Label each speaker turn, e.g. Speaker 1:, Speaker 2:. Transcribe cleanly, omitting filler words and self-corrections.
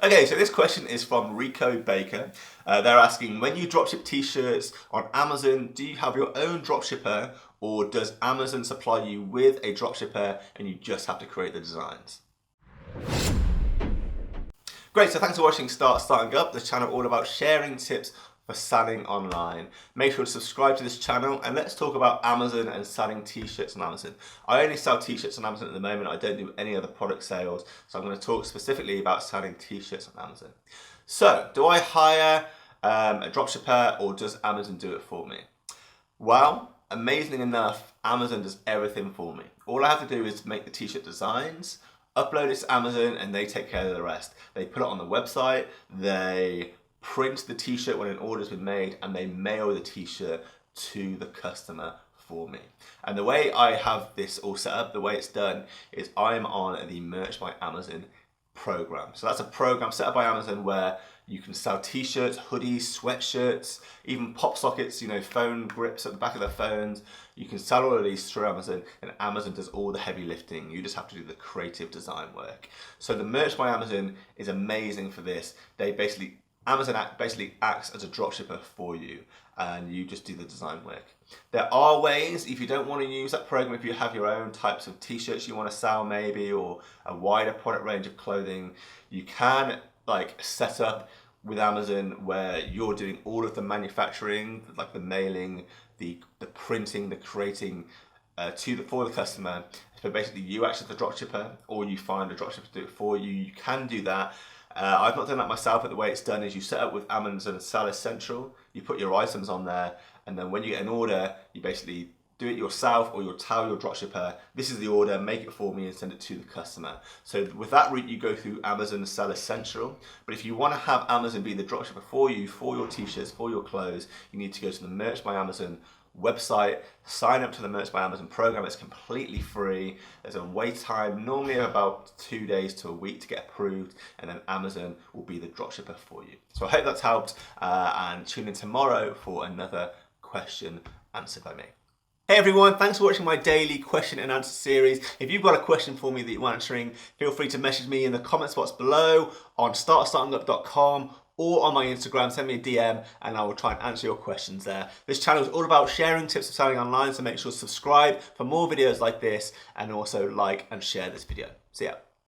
Speaker 1: Okay, so this question is from Rico Baker. They're asking, when you dropship t-shirts on Amazon, do you have your own dropshipper or does Amazon supply you with a dropshipper and you just have to create the designs? Great, so thanks for watching Starting Up, the channel all about sharing tips for selling online. Make sure to subscribe to this channel and let's talk about Amazon and selling t-shirts on Amazon. I only sell t-shirts on Amazon at the moment. I don't do any other product sales. So I'm going to talk specifically about selling t-shirts on Amazon. So do I hire a dropshipper or does Amazon do it for me? Well, amazingly enough, Amazon does everything for me. All I have to do is make the t-shirt designs, upload it to Amazon and they take care of the rest. They put it on the website, they print the t-shirt when an order's been made and they mail the t-shirt to the customer for me. And the way I have this all set up, the way it's done, is I'm on the Merch by Amazon program. So that's a program set up by Amazon where you can sell t-shirts, hoodies, sweatshirts, even pop sockets, phone grips at the back of their phones. You can sell all of these through Amazon and Amazon does all the heavy lifting. You just have to do the creative design work. So the Merch by Amazon is amazing for this. Amazon basically acts as a dropshipper for you and you just do the design work. There are ways, if you don't want to use that program, if you have your own types of t-shirts you want to sell maybe, or a wider product range of clothing, you can set up with Amazon where you're doing all of the manufacturing, like the mailing, the printing, the creating for the customer. So basically you act as the dropshipper or you find a dropshipper to do it for you. You can do that. I've not done that myself, but the way it's done is you set up with Amazon Seller Central, you put your items on there, and then when you get an order, you basically do it yourself or you'll tell your dropshipper, this is the order, make it for me and send it to the customer. So with that route, you go through Amazon Seller Central. But if you want to have Amazon be the dropshipper for you, for your t-shirts, for your clothes, you need to go to the Merch by Amazon website, sign up to the Merch by Amazon program. It's completely free. There's a wait time, normally of about 2 days to a week to get approved, and then Amazon will be the dropshipper for you. So I hope that's helped, and tune in tomorrow for another question answered by me. Hey everyone, thanks for watching my daily question and answer series. If you've got a question for me that you're answering, feel free to message me in the comment box below on startingup.com or on my Instagram, send me a DM and I will try and answer your questions there. This channel is all about sharing tips of selling online, so make sure to subscribe for more videos like this and also like and share this video. See ya.